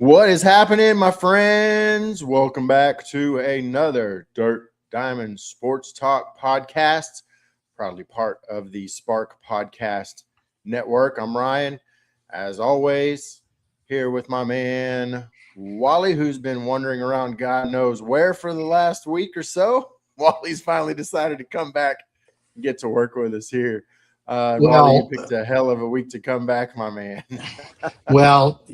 What is happening, my friends? Welcome back to another Dirt Diamond Sports Talk podcast, proudly part of the Spark Podcast Network. I'm Ryan, as always, here with my man Wally, who's been wandering around God knows where for the last week or so. Wally's finally decided to come back and get to work with us here. Wally, you picked a hell of a week to come back, my man. Well,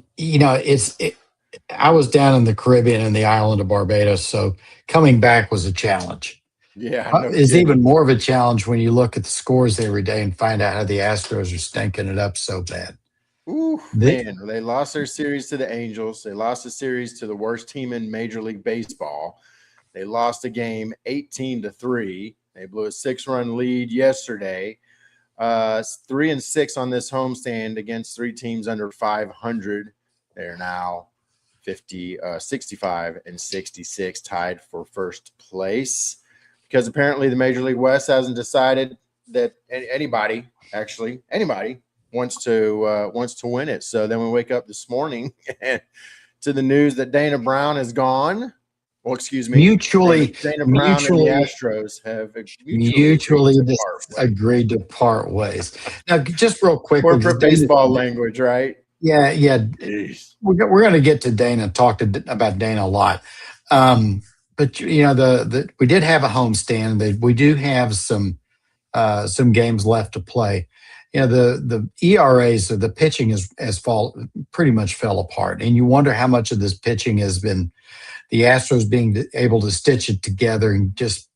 I was down in the Caribbean and the island of Barbados, so coming back was a challenge. Yeah, no It's kidding. even more of a challenge when you look at the scores every day and find out how the Astros are stinking it up so bad. Ooh, man, they lost their series to the Angels. They lost the series to the worst team in Major League Baseball. They lost a game 18-3. They blew a 6-run lead yesterday. 3-6 on this homestand against three teams under 500. They're now 65 and 66, tied for first place, because apparently the Major League West hasn't decided that anybody wants to win it. So then we wake up this morning to the news that Dana Brown is gone. Well, excuse me. Dana Brown and the Astros have mutually agreed to part ways. Now, just real quick, corporate baseball language, right? Yeah. We're going to get to Dana and talk about Dana a lot. But we did have a homestand. We do have some games left to play. The ERAs or the pitching pretty much fell apart, and you wonder how much of this pitching has been the Astros being able to stitch it together and just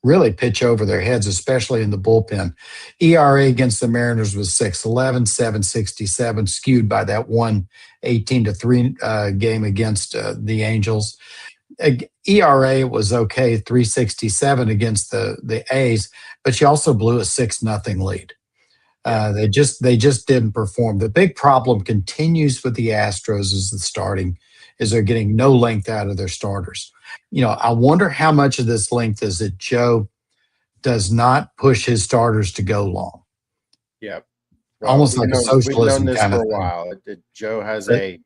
really pitch over their heads, especially in the bullpen. ERA against the Mariners was 6.11, 7.67, skewed by that 18-3 game against the Angels. ERA was okay, 3.67 against the A's, but you also blew a 6-0 lead. They just didn't perform. The big problem continues with the Astros is they're getting no length out of their starters. I wonder how much of this length is that Joe does not push his starters to go long. Yeah. Well, almost like a socialism we've known this kind for of a while. Joe has a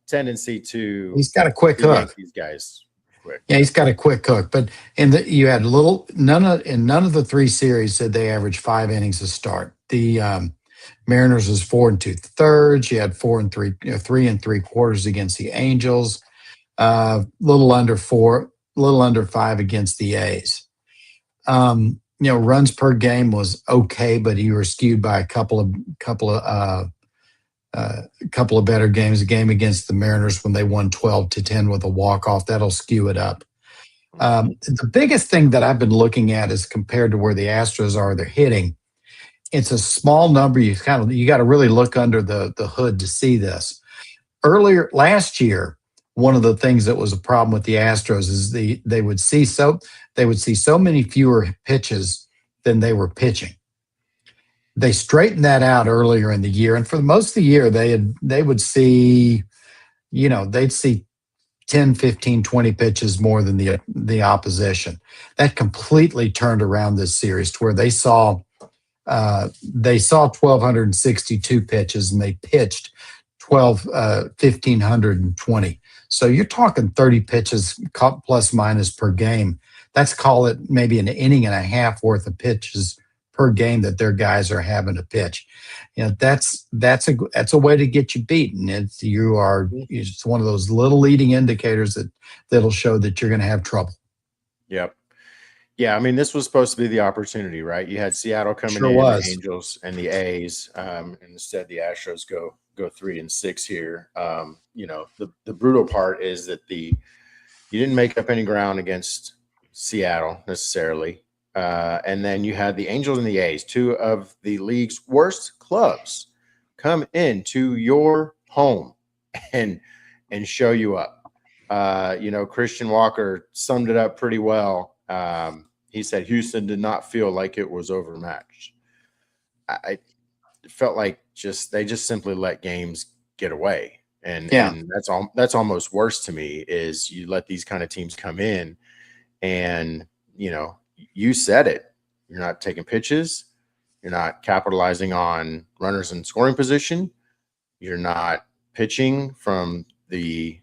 tendency to. He's got a quick hook. These guys quick. Yeah, he's got a quick hook. But you had none of the three series said they averaged 5 innings a start. The Mariners was 4 2/3. You had 3 3/4 against the Angels. Little under 5 against the A's. Runs per game was okay, but you were skewed by a couple of better games. A game against the Mariners when they won 12-10 with a walk-off, that'll skew it up. The biggest thing that I've been looking at is compared to where the Astros are, they're hitting. It's a small number. You got to really look under the hood to see this. Earlier last year, one of the things that was a problem with the Astros is they would see so many fewer pitches than they were pitching. They straightened that out earlier in the year, and for most of the year they would see, they'd see 10, 15, 20 pitches more than the opposition. That completely turned around this series to where they saw 1,262 pitches and they pitched 1,520. So you're talking 30 pitches plus minus per game. Let's call it maybe an inning and a half worth of pitches per game that their guys are having to pitch. That's a way to get you beaten. It's one of those little leading indicators that'll show that you're going to have trouble. Yep. Yeah, I mean, this was supposed to be the opportunity, right? You had Seattle coming in, the Angels and the A's, and instead the Astros go 3-6 here. The brutal part is that you didn't make up any ground against Seattle necessarily, and then you had the Angels and the A's, two of the league's worst clubs, come into your home and show you up. Christian Walker summed it up pretty well. He said Houston did not feel like it was overmatched. I felt like they just simply let games get away, and that's almost worse to me. Is you let these kind of teams come in, and you said it. You're not taking pitches. You're not capitalizing on runners in scoring position. You're not pitching from the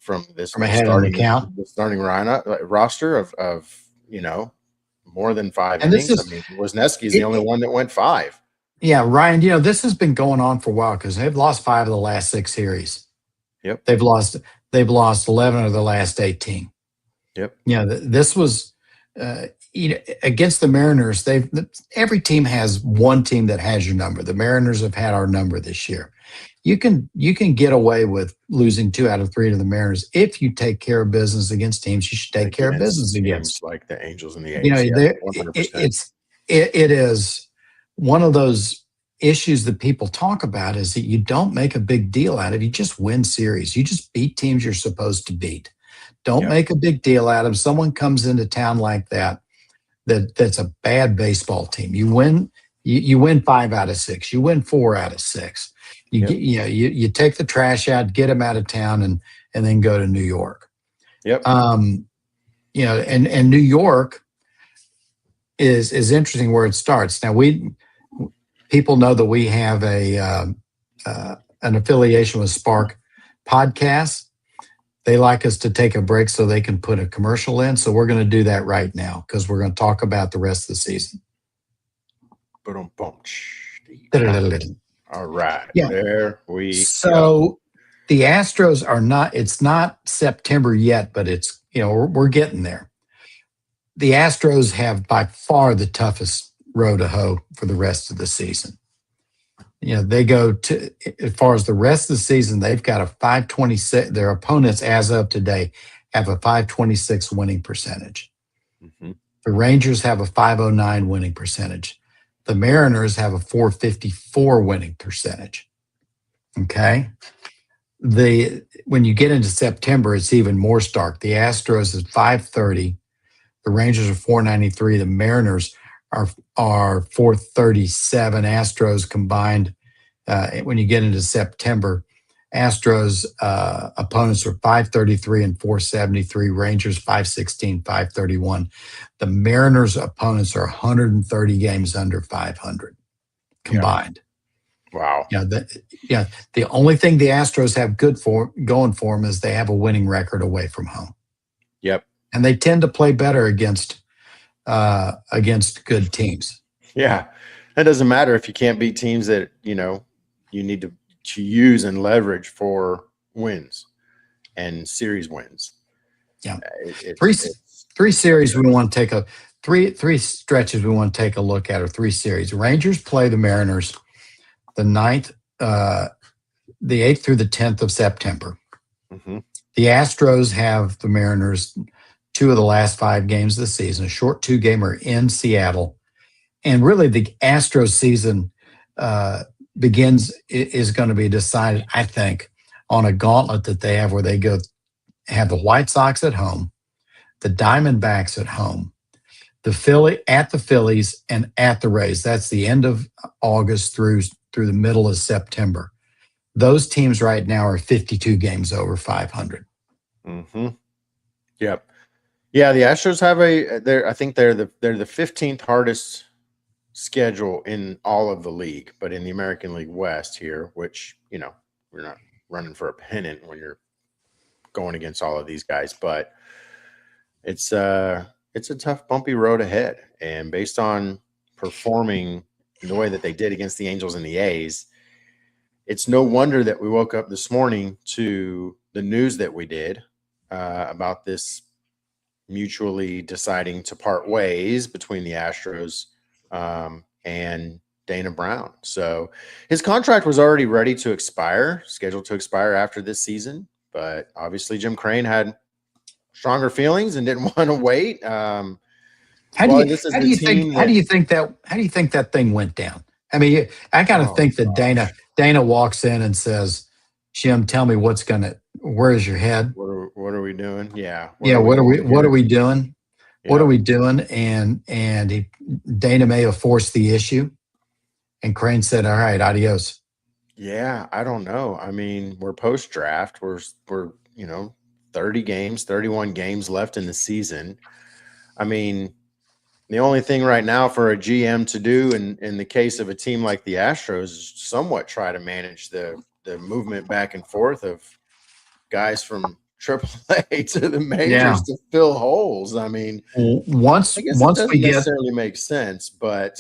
from this from ahead in the count, the starting roster of more than 5 and this innings. I is mean, Wisniewski's the only one that went 5. yeah, Ryan. This has been going on for a while because they've lost 5 of the last 6 series. Yep. They've lost 11 of the last 18. Yep. This was against the Mariners. Every team has one team that has your number. The Mariners have had our number this year. You can get away with losing 2 out of 3 to the Mariners if you take care of business against teams you should take care of business against, like the Angels and the A's. Yeah, 100%. It is one of those issues that people talk about is that you don't make a big deal out of it. You just win series. You just beat teams you're supposed to beat. Don't make a big deal out of it. Someone comes into town like that's a bad baseball team. You win 5 out of 6. You win 4 out of 6. You take the trash out, get them out of town, and then go to New York. Yep. And New York is interesting where it starts. Now people know that we have an affiliation with Spark Podcasts. They like us to take a break so they can put a commercial in. So we're going to do that right now because we're going to talk about the rest of the season. All right. Yeah. There we go. The Astros are not, it's not September yet, but it's, we're getting there. The Astros have by far the toughest row to hoe for the rest of the season. They go to, as far as the rest of the season, they've got a 526. Their opponents, as of today, have a 526 winning percentage. Mm-hmm. The Rangers have a 509 winning percentage. The Mariners have a 454 winning percentage. Okay. When you get into September, it's even more stark. The Astros is 530. The Rangers are 493. The Mariners are 437. Astros combined. When you get into September, Astros opponents are 533 and 473. Rangers 516, 531. The Mariners opponents are 130 games under 500 combined. Wow. The only thing the Astros have going for them is they have a winning record away from home. Yep. And they tend to play better against good teams. Yeah. That doesn't matter if you can't beat teams that, you need to use and leverage for wins and series wins. Yeah. Three series we want to take three stretches we want to take a look at, or 3 series. Rangers play the Mariners the 9th, the 8th through the 10th of September. Mm-hmm. The Astros have the Mariners 2 of the last 5 games of the season, a short 2-gamer in Seattle. And really the Astros season is going to be decided, I think, on a gauntlet that they have where they have the White Sox at home, the Diamondbacks at home, the Phillies, and at the Rays. That's the end of August through the middle of September. Those teams right now are 52 games over 500. Mm-hmm. Yep. Yeah, the Astros have I think they're the 15th hardest schedule in all of the league, but in the American League West here, which, we're not running for a pennant when you're going against all of these guys, but it's a tough, bumpy road ahead. And based on performing the way that they did against the Angels and the A's, it's no wonder that we woke up this morning to the news that we did about this mutually deciding to part ways between the Astros and Dana Brown. So his contract was already ready to expire, scheduled to expire after this season, but obviously Jim Crane had stronger feelings and didn't want to wait. How do you think that thing went down? I mean, I got to think that Dana walks in and says, "Jim, tell me where's your head? What are we doing? Yeah. What are we doing? Yeah. What are we doing?" And Dana may have forced the issue, and Crane said, "All right, adios." Yeah, I don't know. I mean, we're post draft. We're 31 games left in the season. I mean, the only thing right now for a GM to do in the case of a team like the Astros is somewhat try to manage the the movement back and forth of guys from AAA to the majors to fill holes. I mean, once I guess it doesn't we get necessarily make sense, but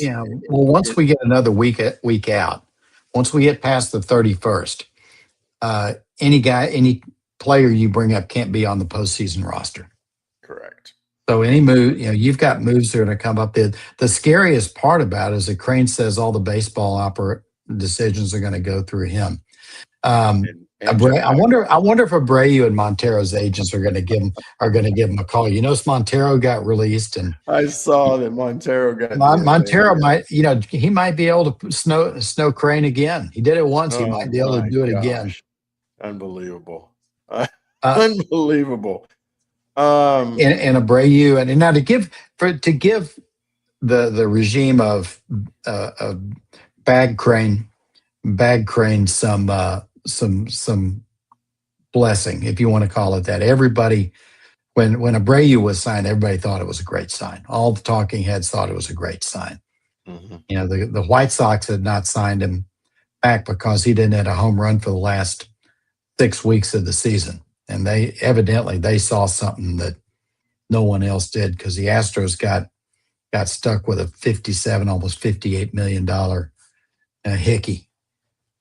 once we get another week out, once we get past the 31st, any player you bring up can't be on the postseason roster. Correct. So any move, you've got moves that are going to come up. The scariest part about it is that Crane says all the baseball decisions are going to go through him. I wonder if Abreu and Montero's agents are going to give him a call. Montero got released, and I saw that Montero got Montero might he might be able to snow Crane again. He did it once. He might be able to do it again. Unbelievable. Unbelievable. And Abreu, and now to give the regime of Bag Crane some blessing, if you want to call it that. Everybody, when Abreu was signed, everybody thought it was a great sign. All the talking heads thought it was a great sign. Mm-hmm. The White Sox had not signed him back because he didn't hit a home run for the last 6 weeks of the season. And they saw something that no one else did, because the Astros got stuck with a $57, almost $58 million hickey.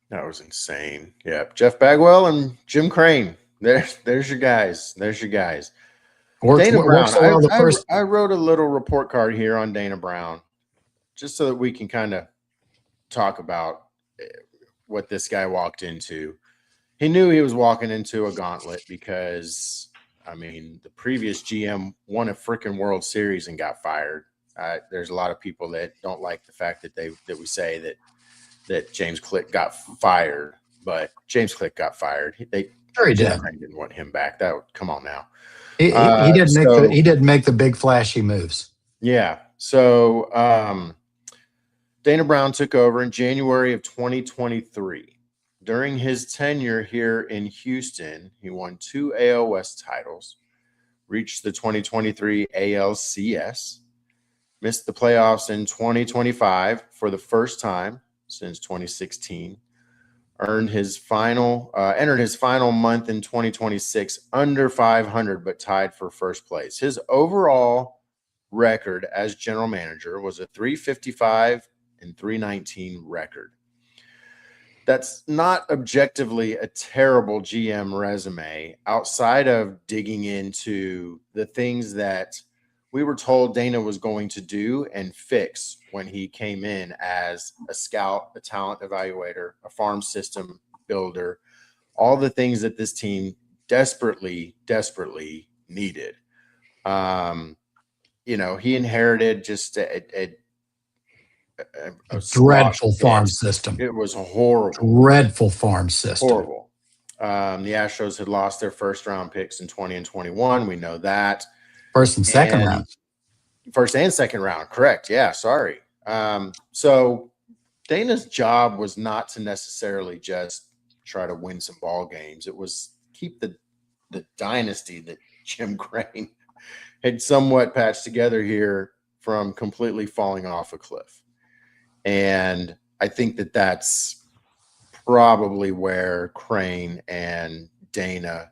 That was insane. Yeah, Jeff Bagwell and Jim Crane. There's your guys. Dana Brown. I wrote a little report card here on Dana Brown, just so that we can kind of talk about what this guy walked into. He knew he was walking into a gauntlet because, I mean, the previous GM won a freaking World Series and got fired. There's a lot of people that don't like the fact that we say that James Click got fired, but James Click got fired. He did. Didn't want him back. Come on now. He didn't make the big flashy moves. Yeah. So Dana Brown took over in January of 2023. During his tenure here in Houston, he won 2 AL West titles, reached the 2023 ALCS, missed the playoffs in 2025 for the first time since 2016, entered his final month in 2026 under 500, but tied for first place. His overall record as general manager was a 355 and 319 record. That's not objectively a terrible GM resume outside of digging into the things that we were told Dana was going to do and fix when he came in as a scout, a talent evaluator, a farm system builder, all the things that this team desperately needed. He inherited just a dreadful farm system. It was a horrible, dreadful farm system. Horrible. The Astros had lost their first round picks in 20 and 21. We know that. First and second round. Correct. Yeah. Sorry. So Dana's job was not to necessarily just try to win some ball games. It was keep the dynasty that Jim Crane had somewhat patched together here from completely falling off a cliff. And I think that that's probably where Crane and Dana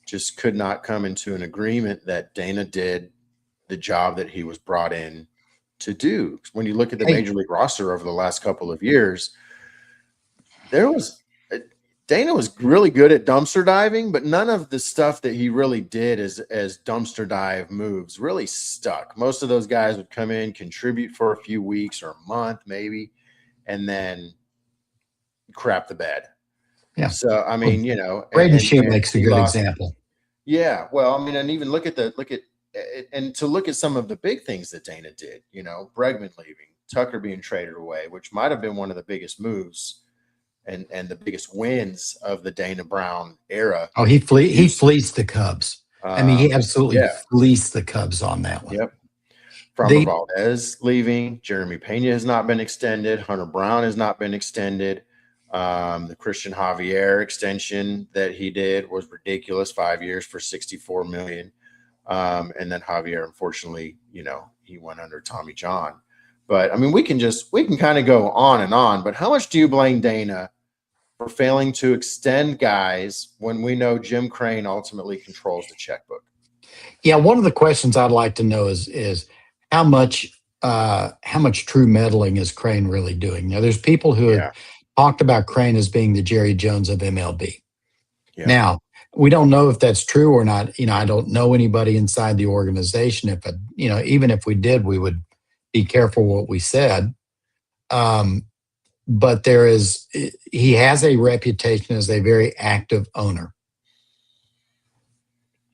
just could not come into an agreement that Dana did the job that he was brought in to do. When you look at the major league roster over the last couple of years, Dana was really good at dumpster diving, but none of the stuff that he really did as dumpster dive moves really stuck. Most of those guys would come in, contribute for a few weeks or a month maybe, and then crap the bed. Yeah. So, I mean, Braden Shoemaker's a good example. Yeah. Well, I mean, and even look at some of the big things that Dana did, Bregman leaving, Tucker being traded away, which might have been one of the biggest moves and the biggest wins of the Dana Brown era. Oh, he fleeced the Cubs. He absolutely fleeced the Cubs on that one. Yep. Framber Valdez leaving. Jeremy Pena has not been extended. Hunter Brown has not been extended. The Christian Javier extension that he did was ridiculous. 5 years for $64 million. And then Javier, unfortunately, he went under Tommy John. But I mean, we can kind of go on and on, but how much do you blame Dana for failing to extend guys when we know Jim Crane ultimately controls the checkbook? Yeah, one of the questions I'd like to know is how much true meddling is Crane really doing? Now, there's people who have Yeah. talked about Crane as being the Jerry Jones of MLB. Yeah. Now, we don't know if that's true or not. I don't know anybody inside the organization. Even if we did, we would be careful what we said. But he has a reputation as a very active owner.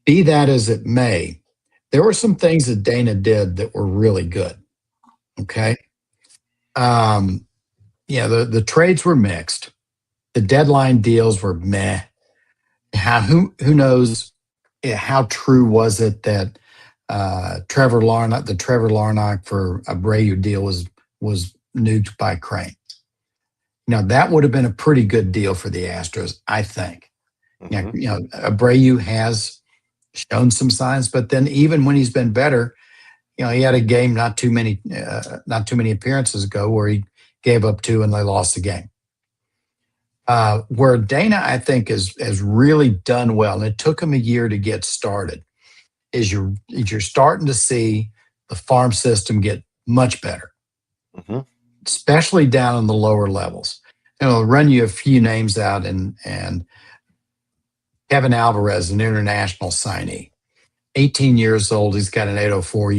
Be that as it may, there were some things that Dana did that were really good. Okay. The trades were mixed. The deadline deals were meh. Who knows how true was it that the Trevor Larnach for Abreu deal was nuked by Crane? Now that would have been a pretty good deal for the Astros, I think. Abreu has shown some signs, but then even when he's been better, he had a game not too many appearances ago where he gave up 2 and they lost the game. Where Dana, I think, has really done well, and it took him a year to get started, is you're starting to see the farm system get much better, especially down in the lower levels. I'll run you a few names out, and Kevin Alvarez, an international signee, 18 years old. He's got an 804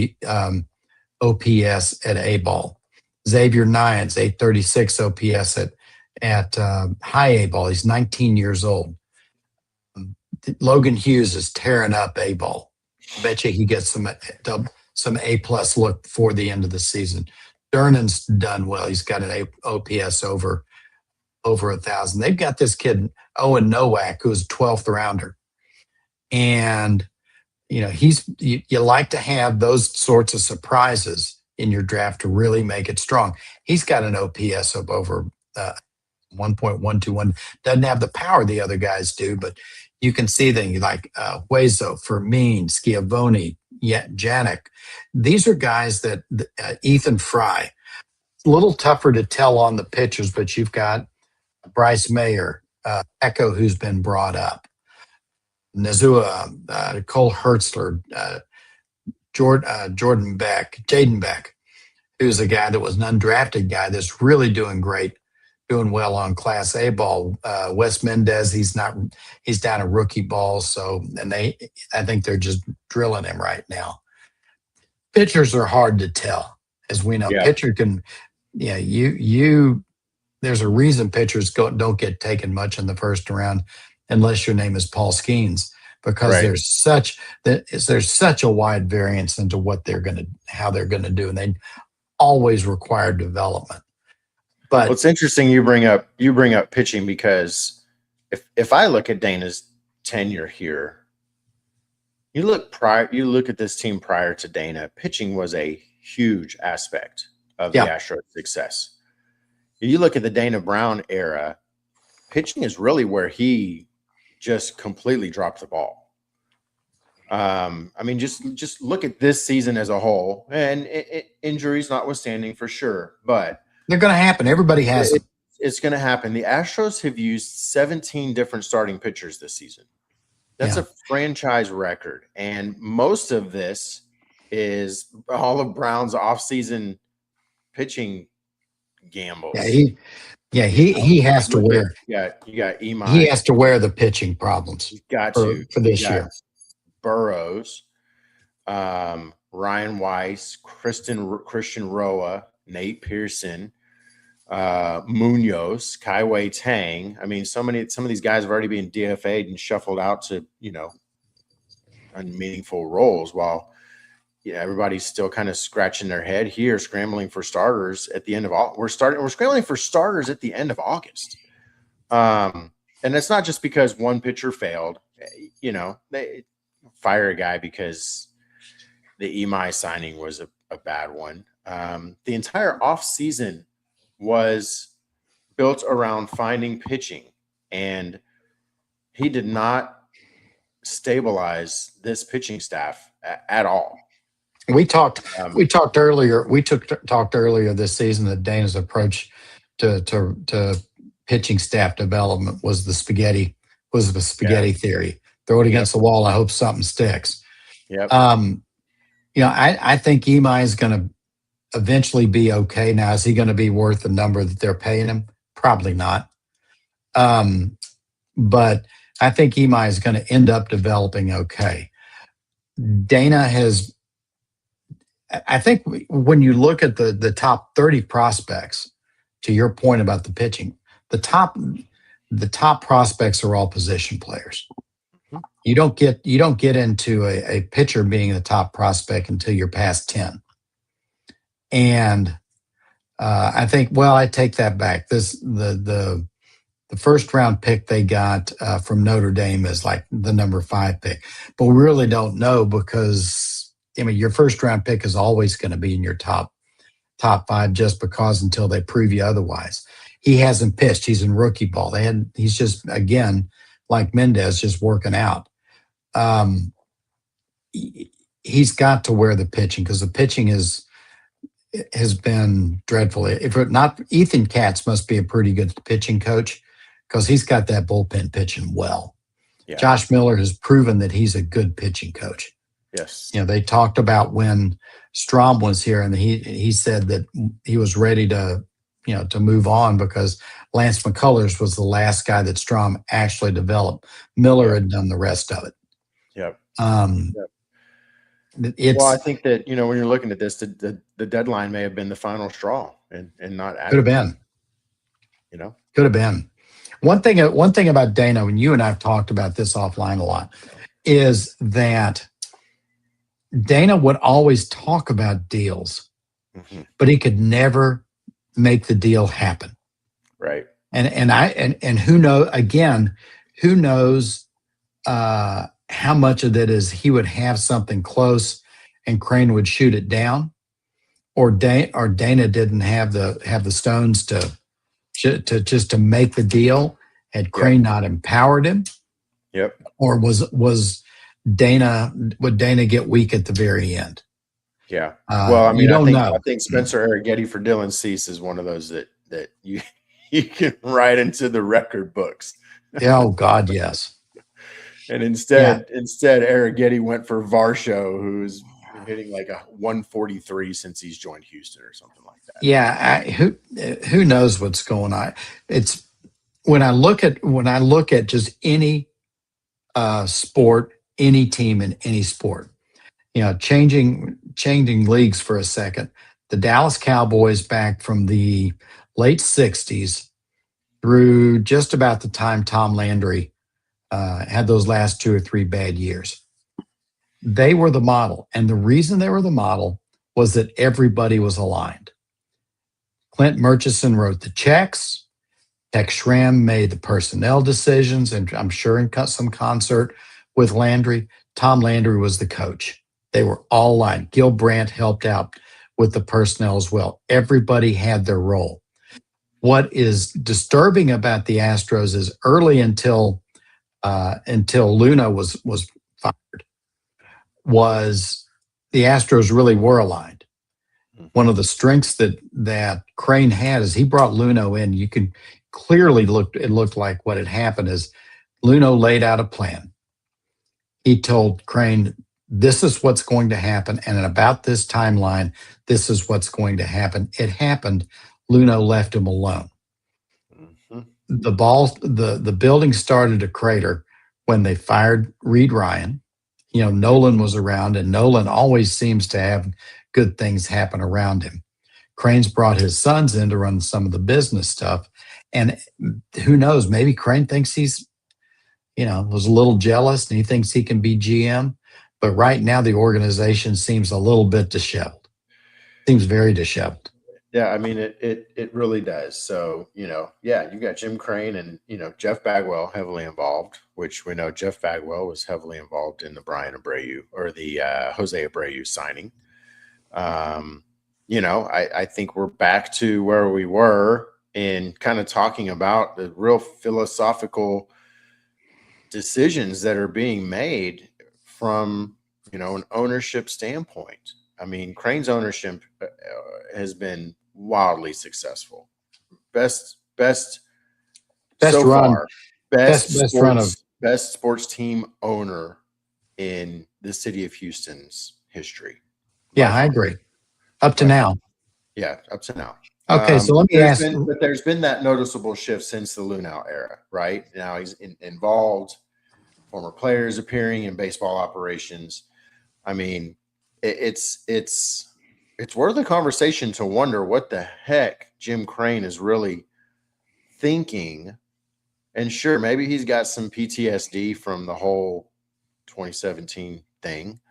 OPS at A-ball. Xavier Nyans, 836 OPS at high A-ball. He's 19 years old. Logan Hughes is tearing up A-ball. Bet you he gets some A-plus look before the end of the season. Durnan's done well. He's got an OPS over 1,000. They've got this kid, Owen Nowak, who's a 12th rounder. And, you like to have those sorts of surprises in your draft to really make it strong. He's got an OPS of over 1.121. Doesn't have the power the other guys do, but you can see things like Hueso, Fermin, Schiavone, Janik. These are guys that Ethan Fry. It's a little tougher to tell on the pitchers, but you've got Bryce Mayer, Echo, who's been brought up, Nazua, Cole Hertzler, Jaden Beck, who's a guy that was an undrafted guy that's really doing doing well on Class A ball. Wes Mendez, he's down a rookie ball, I think they're just drilling him right now. Pitchers are hard to tell, as we know. Yeah. Pitcher can, there's a reason pitchers don't get taken much in the first round unless your name is Paul Skeens, because right. there's such a wide variance into how they're gonna do, and they always require development. But it's interesting you bring up pitching, because if I look at Dana's tenure here, you look at this team prior to Dana, pitching was a huge aspect of the Astros' success. You look at the Dana Brown era, pitching is really where he just completely dropped the ball. Just look at this season as a whole, and injuries notwithstanding for sure, but they're going to happen. Everybody has them. It's going to happen. The Astros have used 17 different starting pitchers this season. That's a franchise record, and most of this is all of Brown's offseason pitching gambles. He has to wear. You got Imai. He has to wear the pitching problems. He's got for this year. Burrows, Ryan Weiss, Christian Roa, Nate Pearson, Munoz, Kaiwei Tang. I mean, some of these guys have already been DFA'd and shuffled out to unmeaningful roles, while everybody's still kind of scratching their head here, scrambling for starters at the end of all. We're scrambling for starters at the end of August, and it's not just because one pitcher failed. They fire a guy because the Imai signing was a bad one. The entire offseason was built around finding pitching, and he did not stabilize this pitching staff at all. We talked earlier this season that Dana's approach to pitching staff development was the spaghetti theory. Throw it Yep. against the wall. I hope something sticks. Yep. I think Imai is going to eventually be okay. Now, is he going to be worth the number that they're paying him? Probably not. But I think Imai is going to end up developing okay. Dana has, I think when you look at the top 30 prospects, to your point about the pitching, the top prospects are all position players. You don't get into a pitcher being the top prospect until you're past 10. And I think, well, I take that back. The first round pick they got from Notre Dame is like the number 5 pick, but we really don't know because your first round pick is always going to be in your top 5 just because until they prove you otherwise. He hasn't pitched. He's in rookie ball. He's just, again, like Mendez, just working out. He's got to wear the pitching because the pitching has been dreadful. If it not, Ethan Katz must be a pretty good pitching coach because he's got that bullpen pitching well. Yeah. Josh Miller has proven that he's a good pitching coach. Yes. They talked about when Strom was here, and he said that he was ready to move on because Lance McCullers was the last guy that Strom actually developed. Miller had done the rest of it. Yep. Well, I think that when you're looking at this, the deadline may have been the final straw, and not could have been. Could have been. One thing about Dana, and you and I have talked about this offline a lot, is that Dana would always talk about deals, but he could never make the deal happen. Right. And who knows how much of that is he would have something close and Crane would shoot it down, or Dana didn't have the stones to make the deal. Had Crane not empowered him? Yep. Or would Dana get weak at the very end? Yeah. Well, I don't know. I think Spencer Arrighetti for Dylan Cease is one of those that you can write into the record books. Oh God, yes. And instead Arrighetti went for Varsho, who's been hitting like a 143 since he's joined Houston or something like that. Yeah, who knows what's going on? It's when I look at just any sport, any team in any sport, changing leagues for a second. The Dallas Cowboys back from the late 60s through just about the time Tom Landry had those last 2 or 3 bad years. They were the model. And the reason they were the model was that everybody was aligned. Clint Murchison wrote the checks. Tex Schramm made the personnel decisions, and I'm sure in some concert with Landry. Tom Landry was the coach. They were all aligned. Gil Brandt helped out with the personnel as well. Everybody had their role. What is disturbing about the Astros is early until Luna was fired, was the Astros really were aligned. One of the strengths that Crane had is he brought Luno in. You could clearly looked like what had happened is Luno laid out a plan. He told Crane, this is what's going to happen, and at about this timeline, this is what's going to happen. It happened. Luno left him alone. The building started to crater when they fired Reed Ryan. Nolan was around, and Nolan always seems to have good things happen around him. Crane's brought his sons in to run some of the business stuff, and who knows, maybe Crane thinks he's, was a little jealous and he thinks he can be GM. But right now, the organization seems a little bit disheveled. Seems very disheveled. Yeah, I mean, it really does. So, you got Jim Crane and, Jeff Bagwell heavily involved, which we know Jeff Bagwell was heavily involved in the Brian Abreu or the Jose Abreu signing. I think we're back to where we were in kind of talking about the real philosophical decisions that are being made from, an ownership standpoint. I mean, Crane's ownership has been wildly successful. Best Best so run, far, best best run of. sports team owner in the city of Houston's history. Yeah, By I far. agree. Up to By far. now. Yeah, up to now. Okay, so let me ask. But there's been that noticeable shift since the Lunau era, right? Now he's involved, former players appearing in baseball operations. I mean, it's worth a conversation to wonder what the heck Jim Crane is really thinking. And sure, maybe he's got some PTSD from the whole 2017 thing,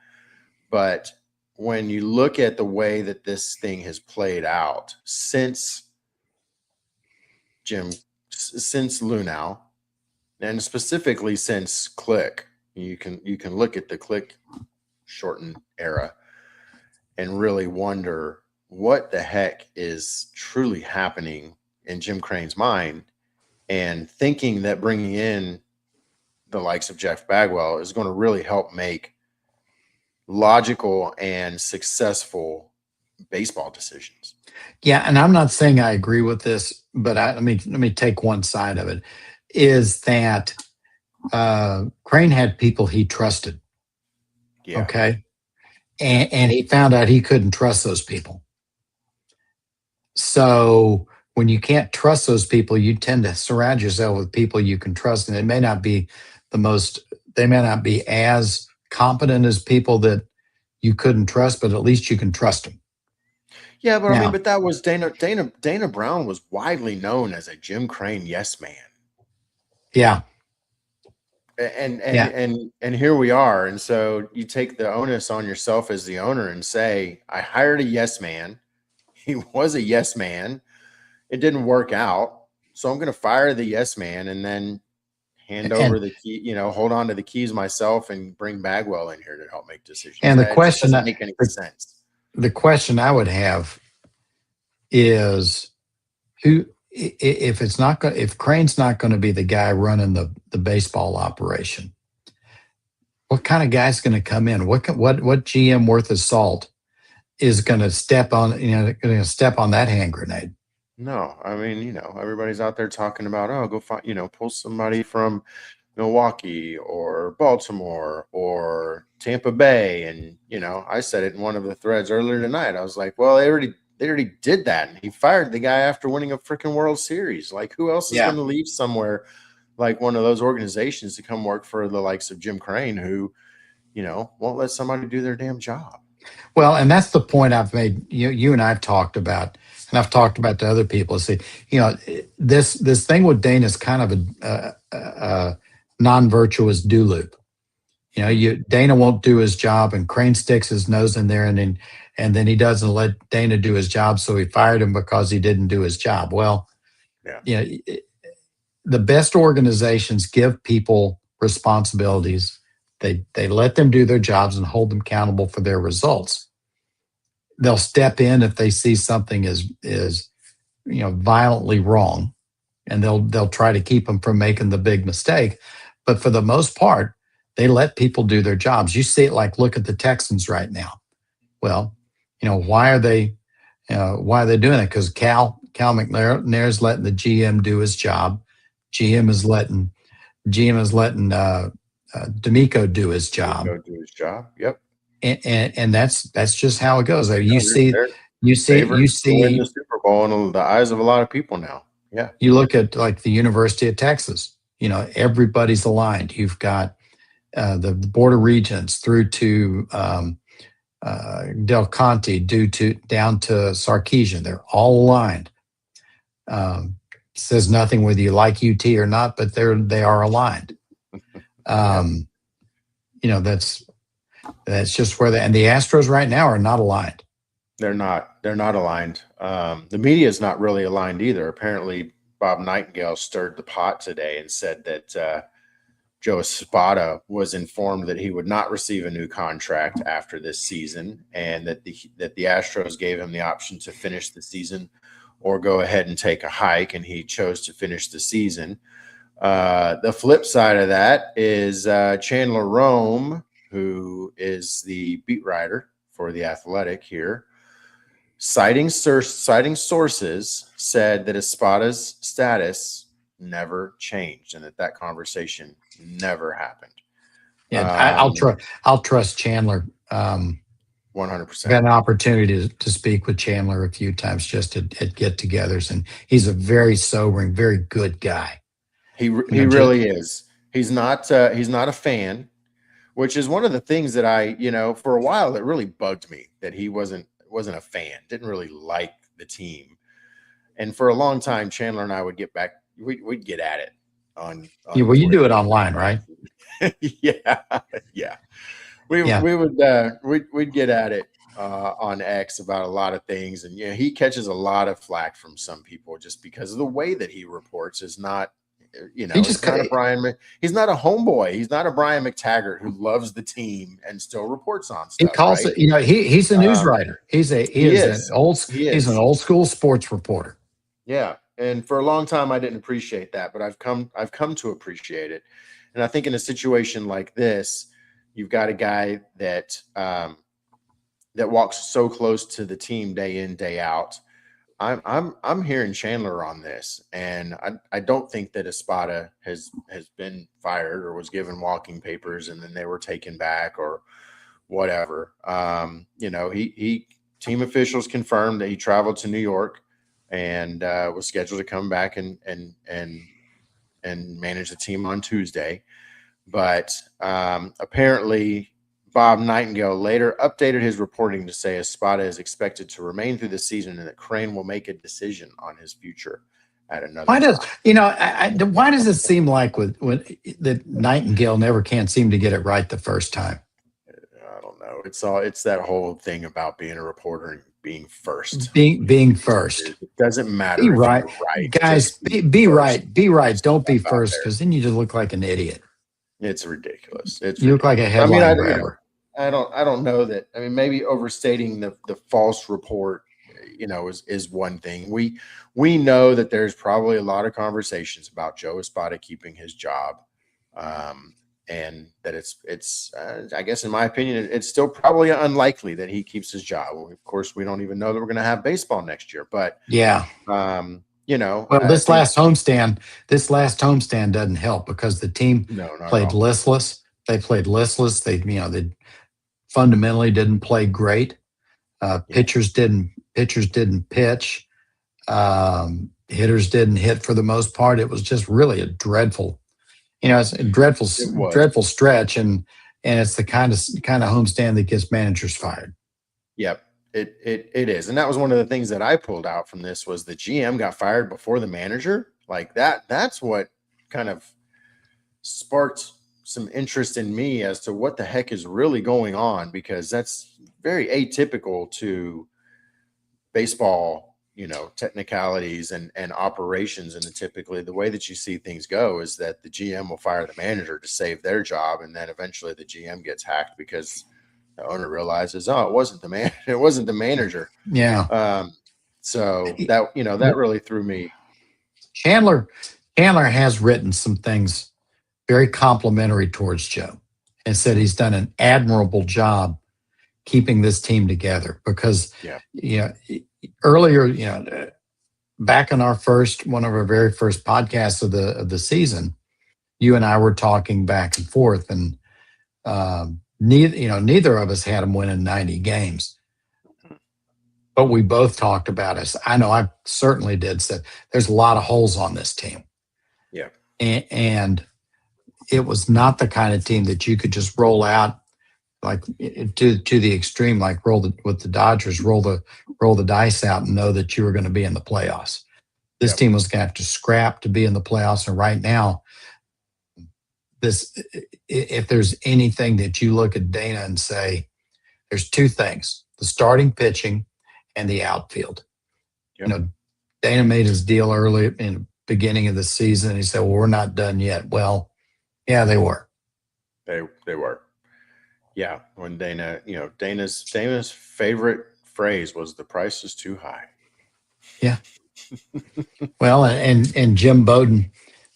but when you look at the way that this thing has played out since Lunau, and specifically since Click, you can look at the Click shortened era and really wonder what the heck is truly happening in Jim Crane's mind, and thinking that bringing in the likes of Jeff Bagwell is going to really help make logical and successful baseball decisions. Yeah, and I'm not saying I agree with this, but let me take one side of it. Is that Crane had people he trusted? Yeah. Okay, and he found out he couldn't trust those people. So when you can't trust those people, you tend to surround yourself with people you can trust, and it may not be they may not be as competent as people that you couldn't trust, but at least you can trust them. Yeah, but I mean, but that was Dana Brown was widely known as a Jim Crane yes man. Yeah. And here we are. And so you take the onus on yourself as the owner and say, I hired a yes man. He was a yes man. It didn't work out. So I'm going to fire the yes man and then hand over the key, hold on to the keys myself and bring Bagwell in here to help make decisions. And the question doesn't make any sense. The question I would have is if Crane's not going to be the guy running the baseball operation, what kind of guy's going to come in? What GM worth his salt is going to step on that hand grenade? No, I mean, everybody's out there talking about, go find, pull somebody from Milwaukee or Baltimore or Tampa Bay. And, I said it in one of the threads earlier tonight. I was like, well, they already did that. And he fired the guy after winning a freaking World Series. Like, who else is going to leave somewhere like one of those organizations to come work for the likes of Jim Crane, who, won't let somebody do their damn job? Well, and that's the point I've made. You and I've talked about, and I've talked about to other people. See, this thing with Dana is kind of a non-virtuous do loop. Dana won't do his job, and Crane sticks his nose in there, and then he doesn't let Dana do his job, so he fired him because he didn't do his job. Well, the best organizations give people responsibilities. They let them do their jobs and hold them accountable for their results. They'll step in if they see something is violently wrong, and they'll try to keep them from making the big mistake. But for the most part, they let people do their jobs. You see it, look at the Texans right now. Well, why are they doing it? Because Cal McNair's letting the GM do his job. GM is letting D'Amico do his job. Yep. And that's just how it goes. You see win the Super Bowl in the eyes of a lot of people now. Yeah. You look at the University of Texas. Everybody's aligned. You've got the Board of Regents through to Del Conte, down to Sarkeesian. They're all aligned. Says nothing whether you like UT or not, but they are aligned. That's just where and the Astros right now are not aligned. They're not aligned. The media is not really aligned either. Apparently, Bob Nightingale stirred the pot today and said that Joe Espada was informed that he would not receive a new contract after this season, and that the Astros gave him the option to finish the season or go ahead and take a hike, and he chose to finish the season. The flip side of that is Chandler Rome, who is the beat writer for The Athletic here, citing sources, said that Espada's status never changed, and that conversation never happened. Yeah, I'll trust Chandler. 100%. I've had an opportunity to speak with Chandler a few times just at get-togethers, and he's a very sobering, very good guy. He really is. He's not a fan, which is one of the things that I, for a while it really bugged me that he wasn't a fan, didn't really like the team. And for a long time, Chandler and I would get back, we'd get at it on yeah, well, you do it online, right? Yeah. We would we'd get at it on X about a lot of things, and he catches a lot of flack from some people just because of the way that he reports is not, he's not a Brian. He's not a homeboy. He's not a Brian McTaggart who loves the team and still reports on stuff. He calls it. He's a news writer. He's an old school sports reporter. Yeah, and for a long time I didn't appreciate that, but I've come to appreciate it. And I think in a situation like this, you've got a guy that walks so close to the team day in, day out. I'm hearing Chandler on this, and I don't think that Espada has been fired or was given walking papers and then they were taken back or whatever. He team officials confirmed that he traveled to New York and was scheduled to come back and manage the team on Tuesday. But apparently Bob Nightingale later updated his reporting to say Espada is expected to remain through the season and that Crane will make a decision on his future at another time. Why does it seem like that Nightingale never can't seem to get it right the first time? I don't know. It's that whole thing about being a reporter and being first. Being first. It doesn't matter. Be right. Guys, be right. Be right. Don't be first, because then you just look like an idiot. It's ridiculous. You look like a headline grabber. I don't know that. I mean, maybe overstating the false report, is one thing. We know that there's probably a lot of conversations about Joe Espada keeping his job, and that it's I guess in my opinion, it's still probably unlikely that he keeps his job. Of course, we don't even know that we're going to have baseball next year, but yeah. Well, this last homestand doesn't help because the team played listless. They played listless. They fundamentally didn't play great. Pitchers didn't pitch. Hitters didn't hit for the most part. It was just really a dreadful, it's a dreadful stretch, and it's the kind of homestand that gets managers fired. Yep. It is. And that was one of the things that I pulled out from this was the GM got fired before the manager. Like that's what kind of sparked some interest in me as to what the heck is really going on, because that's very atypical to baseball, technicalities and operations. And typically the way that you see things go is that the GM will fire the manager to save their job. And then eventually the GM gets hacked because the owner realizes, it wasn't the manager. Yeah. So that really threw me. Chandler has written some things very complimentary towards Joe and said he's done an admirable job keeping this team together because, earlier, back in one of our very first podcasts of the season, you and I were talking back and forth, and neither of us had them winning 90 games, but we both talked about us. I know I certainly did. Said there's a lot of holes on this team. Yeah, and it was not the kind of team that you could just roll out like to the extreme, like with the Dodgers, roll the dice out and know that you were going to be in the playoffs. This team was going to have to scrap to be in the playoffs, and right now, if there's anything that you look at Dana and say, there's two things: the starting pitching and the outfield. Yep. Dana made his deal early in the beginning of the season. He said, well, we're not done yet. Well, yeah, they were. They were. Yeah. When Dana's favorite phrase was the price is too high. Yeah. Well, and Jim Bowden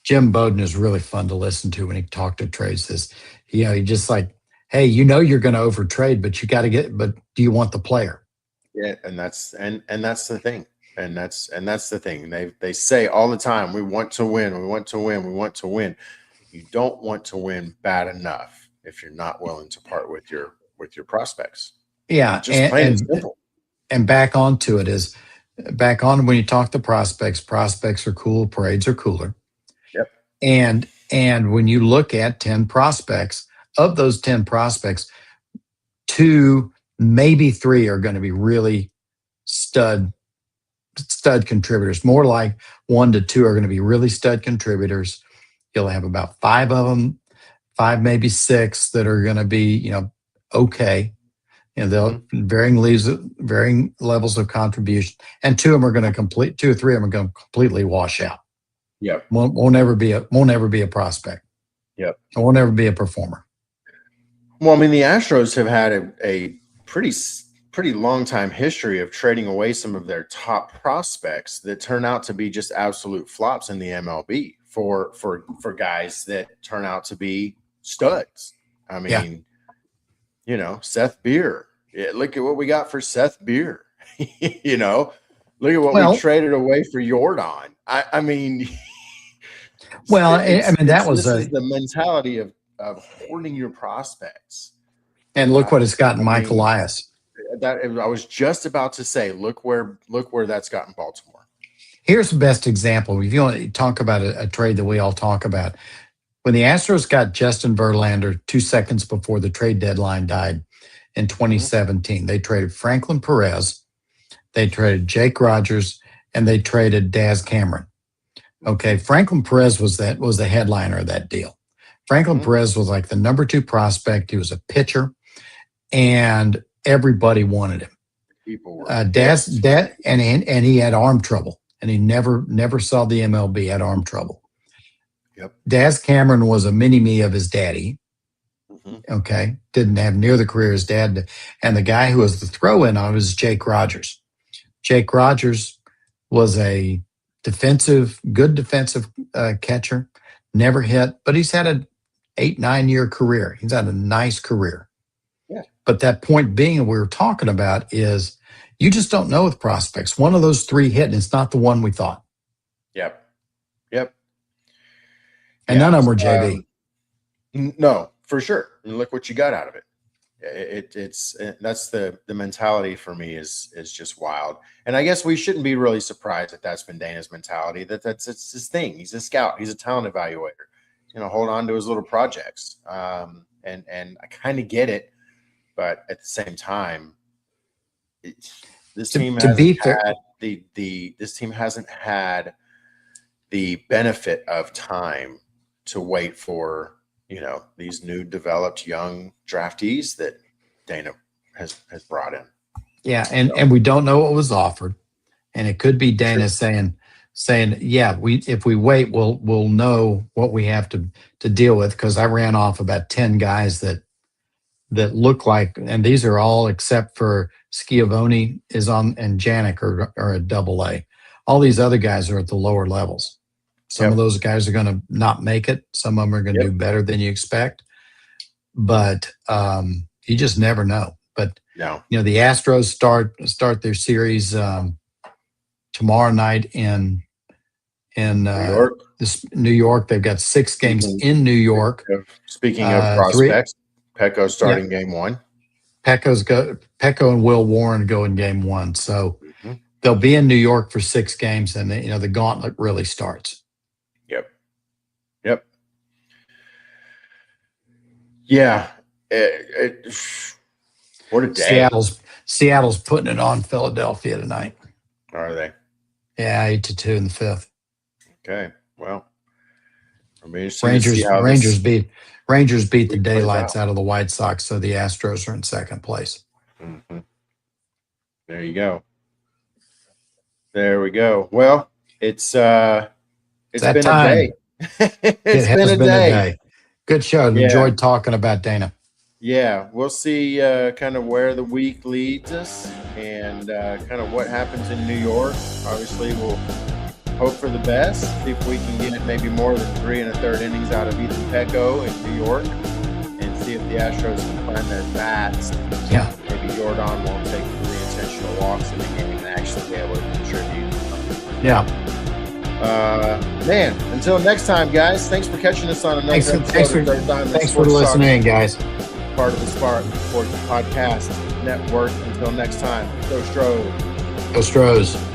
is really fun to listen to when he talked to trades. He just like, hey, you're going to overtrade, but but do you want the player? Yeah. And that's the thing. And that's the thing. They say all the time, we want to win, we want to win, we want to win. You don't want to win bad enough if you're not willing to part with your prospects. Yeah, Just plain and simple. And back onto it is back on when you talk to prospects are cool, parades are cooler. Yep. And when you look at 10 prospects, of those 10 prospects, 2, maybe 3 are going to be really stud contributors. More like 1 to 2 are going to be really stud contributors. You'll have about 5 of them, 5, maybe 6 that are going to be, okay. They'll varying levels of contribution, and 2 of them are going to 2 or 3 of them are going to completely wash out. Yep. Won't ever be a prospect. Yep. Won't ever be a performer. Well, I mean, the Astros have had a pretty long time history of trading away some of their top prospects that turn out to be just absolute flops in the MLB for guys that turn out to be studs. I mean, Seth Beer. Look at what we got for Seth Beer. Look at what we traded away for Jordan. I mean, that was the mentality of hoarding your prospects. And look what it's gotten Mike Elias. I was just about to say, look where that's gotten Baltimore. Here's the best example. If you want to talk about a trade that we all talk about, when the Astros got Justin Verlander 2 seconds before the trade deadline died in 2017, they traded Franklin Perez, they traded Jake Rogers, and they traded Daz Cameron. Okay, Franklin Perez was the headliner of that deal. Franklin Perez was like the number 2 prospect. He was a pitcher, and everybody wanted him. People were and he had arm trouble, and he never saw the MLB. Had arm trouble. Yep. Daz Cameron was a mini-me of his daddy. Okay, didn't have near the career his dad did. And the guy who was the throw-in on was Jake Rogers. Jake Rogers was a good defensive catcher. Never hit, but he's had an 8-9 year career. He's had a nice career. Yeah. But that point being we were talking about is you just don't know with prospects. One of those 3 hit, and it's not the one we thought. Yep. And none of them were JB. No, for sure. And look what you got out of it. That's the mentality for me is just wild. And I guess we shouldn't be really surprised that that's been Dana's mentality. It's his thing. He's a scout. He's a talent evaluator. Hold on to his little projects. And I kind of get it, but at the same time, this team hasn't had the benefit of time to wait for these new developed young draftees that Dana has brought in. Yeah, and we don't know what was offered, and it could be Dana saying, yeah, if we wait, we'll know what we have to deal with, because I ran off about 10 guys that look like, and these are all except for Schiavone is on, and Janik are at AA. All these other guys are at the lower levels. Some of those guys are going to not make it. Some of them are going to do better than you expect. But you just never know. But the Astros start their series tomorrow night in New York. They've got 6 games in New York. Speaking of prospects, Pecco's starting game 1. Pecco and Will Warren go in game 1. So they'll be in New York for 6 games, and the gauntlet really starts. Yep. Yeah. What a day. Seattle's putting it on Philadelphia tonight. Are they? Yeah, 8-2 in the 5th. Okay. Well, Rangers beat the daylights out of the White Sox, so the Astros are in 2nd place. There you go. There we go. Well, it's been a day. It's been a day. Good show. Enjoyed talking about Dana. Yeah, we'll see kind of where the week leads us and kind of what happens in New York. Obviously, we'll hope for the best. See if we can get maybe more than 3 1/3 innings out of Ethan Pecco in New York, and see if the Astros can find their bats. Yeah. Maybe Jordan won't take 3 intentional walks in the game and actually be able to contribute. Yeah. Man, until next time, guys. Thanks for catching us on another episode of Third Diamond thanks for listening, guys. Part of the Sports Podcast Network. Until next time, go Stros. Go Stros.